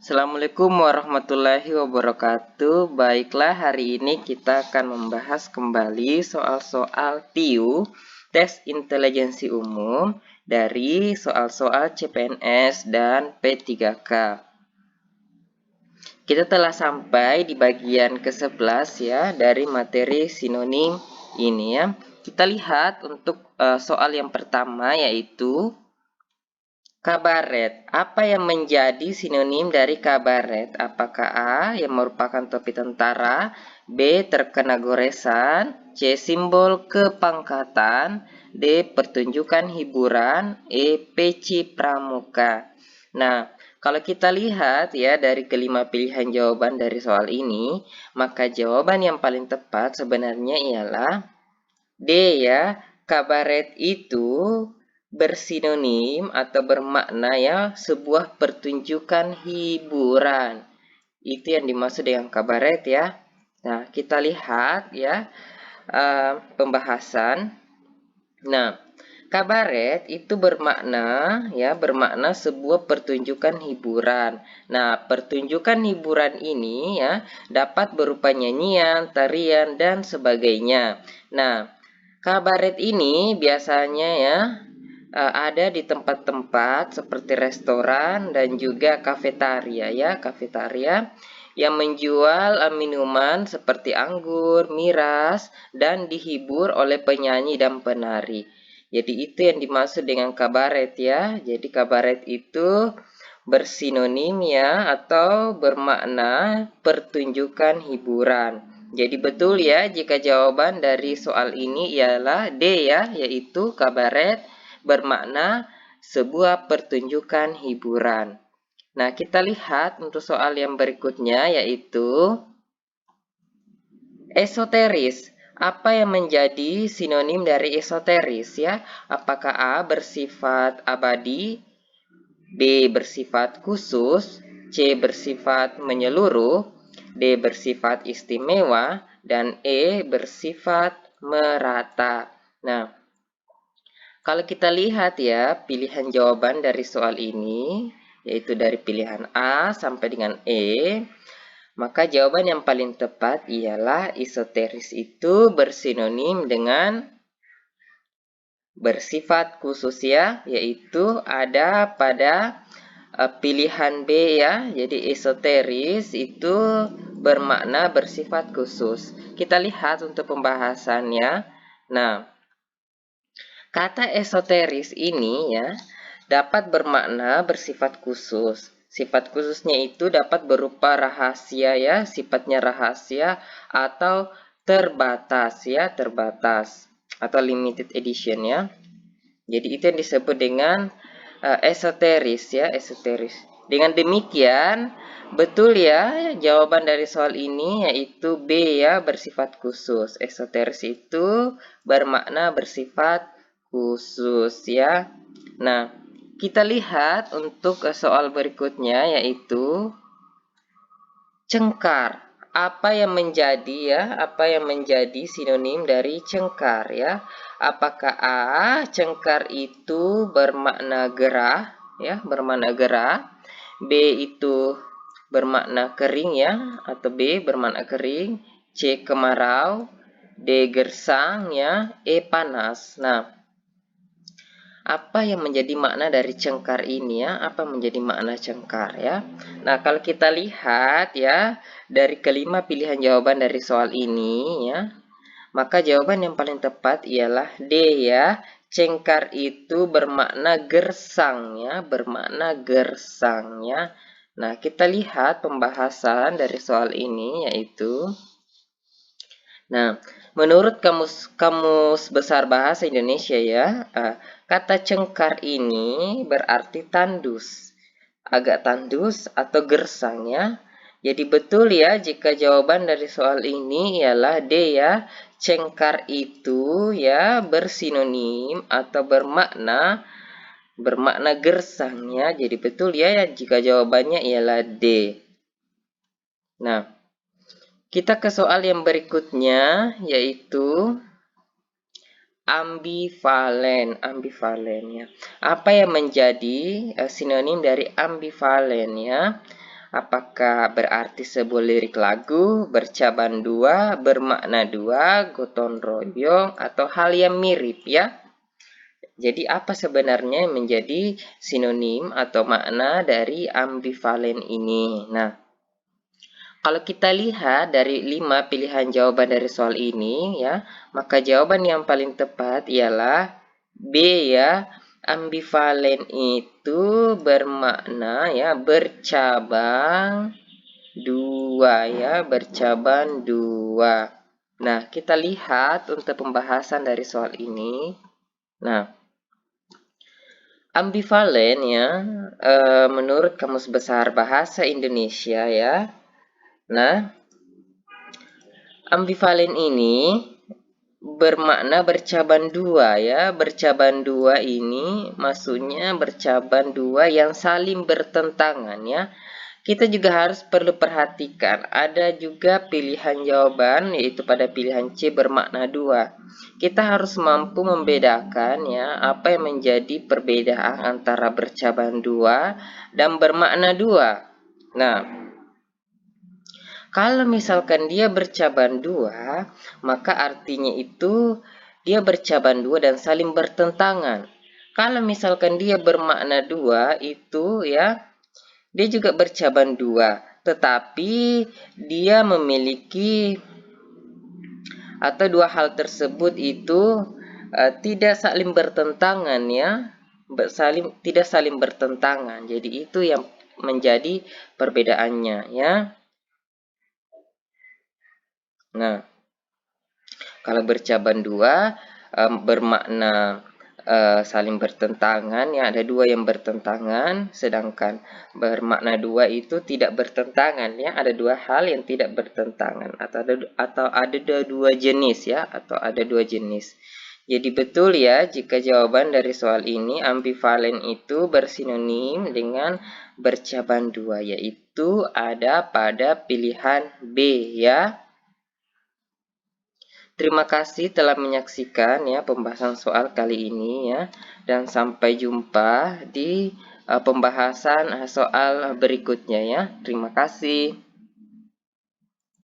Assalamualaikum warahmatullahi wabarakatuh. Baiklah, hari ini kita akan membahas kembali soal-soal TIU, tes intelijensi umum, dari soal-soal CPNS dan P3K. Kita telah sampai di bagian ke-11 ya dari materi sinonim ini ya. Kita lihat untuk soal yang pertama yaitu kabaret. Apa yang menjadi sinonim dari kabaret? Apakah A yang merupakan topi tentara, B terkena goresan, C simbol kepangkatan, D pertunjukan hiburan, E peci pramuka. Nah, kalau kita lihat ya dari kelima pilihan jawaban dari soal ini, maka jawaban yang paling tepat sebenarnya ialah D ya. Kabaret itu bersinonim atau bermakna ya sebuah pertunjukan hiburan. Itu yang dimaksud dengan kabaret ya. Nah, kita lihat ya pembahasan. Nah, kabaret itu bermakna sebuah pertunjukan hiburan. Nah, pertunjukan hiburan ini ya dapat berupa nyanyian, tarian dan sebagainya. Nah, kabaret ini biasanya ya ada di tempat-tempat seperti restoran dan juga kafetaria ya, kafetaria yang menjual minuman seperti anggur, miras dan dihibur oleh penyanyi dan penari. Jadi itu yang dimaksud dengan kabaret ya. Jadi kabaret itu bersinonim ya atau bermakna pertunjukan hiburan. Jadi betul ya jika jawaban dari soal ini ialah D ya, yaitu kabaret bermakna sebuah pertunjukan hiburan. Nah, kita lihat untuk soal yang berikutnya yaitu esoteris. Apa yang menjadi sinonim dari esoteris ya? Apakah A bersifat abadi, B bersifat khusus, C bersifat menyeluruh, D bersifat istimewa, dan E bersifat merata. Nah, kalau kita lihat ya pilihan jawaban dari soal ini, yaitu dari pilihan A sampai dengan E, maka jawaban yang paling tepat ialah esoteris itu bersinonim dengan bersifat khusus ya, yaitu ada pada pilihan B ya. Jadi esoteris itu bermakna bersifat khusus. Kita lihat untuk pembahasannya. Nah, kata esoteris ini ya dapat bermakna bersifat khusus. Sifat khususnya itu dapat berupa rahasia ya, sifatnya rahasia atau terbatas ya, terbatas atau limited edition ya. Jadi itu yang disebut dengan esoteris ya, esoteris. Dengan demikian, betul ya jawaban dari soal ini yaitu B ya, bersifat khusus. Esoteris itu bermakna bersifat khusus ya. Nah, kita lihat untuk soal berikutnya yaitu cengkar. Apa yang menjadi sinonim dari cengkar ya? Apakah A cengkar itu bermakna gerah ya, bermakna gerah, B itu bermakna kering ya, atau B bermakna kering, C kemarau, D gersang ya, E panas. Nah, apa yang menjadi makna dari cengkar ini ya? Apa menjadi makna cengkar ya? Nah, kalau kita lihat ya dari kelima pilihan jawaban dari soal ini ya, maka jawaban yang paling tepat ialah D ya. Cengkar itu bermakna gersang ya, bermakna gersang ya. Nah, kita lihat pembahasan dari soal ini yaitu Nah, menurut Kamus Besar Bahasa Indonesia ya, kata cengkar ini berarti tandus, agak tandus atau gersang ya. Jadi betul ya jika jawaban dari soal ini ialah D ya, cengkar itu ya bersinonim atau bermakna gersang ya. Jadi betul ya jika jawabannya ialah D. Nah, kita ke soal yang berikutnya yaitu ambivalen. Ambivalen ya. Apa yang menjadi sinonim dari ambivalen ya? Apakah berarti sebuah lirik lagu, bercabang dua, bermakna dua, gotong royong, atau hal yang mirip ya? Jadi apa sebenarnya yang menjadi sinonim atau makna dari ambivalen ini? Nah, kalau kita lihat dari 5 pilihan jawaban dari soal ini ya, maka jawaban yang paling tepat ialah B ya. Ambivalen itu bermakna ya bercabang dua ya, bercabang dua. Nah, kita lihat untuk pembahasan dari soal ini. Nah, ambivalen ya, menurut Kamus Besar Bahasa Indonesia ya. Nah, ambivalen ini bermakna bercabang dua ya. Bercabang dua ini maksudnya bercabang dua yang saling bertentangan ya. Kita juga harus perlu perhatikan, ada juga pilihan jawaban yaitu pada pilihan C bermakna dua. Kita harus mampu membedakan ya apa yang menjadi perbedaan antara bercabang dua dan bermakna dua. Nah, kalau misalkan dia bercabang dua, maka artinya itu dia bercabang dua dan saling bertentangan. Kalau misalkan dia bermakna dua itu ya dia juga bercabang dua, tetapi dia memiliki atau dua hal tersebut itu tidak saling bertentangan ya, tidak saling bertentangan. Jadi itu yang menjadi perbedaannya ya. Nah, kalau bercabang dua bermakna saling bertentangan ya, ada dua yang bertentangan, sedangkan bermakna dua itu tidak bertentangan ya, ada dua hal yang tidak bertentangan atau ada dua jenis ya, atau ada dua jenis. Jadi betul ya jika jawaban dari soal ini ambivalen itu bersinonim dengan bercabang dua, yaitu ada pada pilihan B ya. Terima kasih telah menyaksikan ya pembahasan soal kali ini ya, dan sampai jumpa di pembahasan soal berikutnya ya. Terima kasih.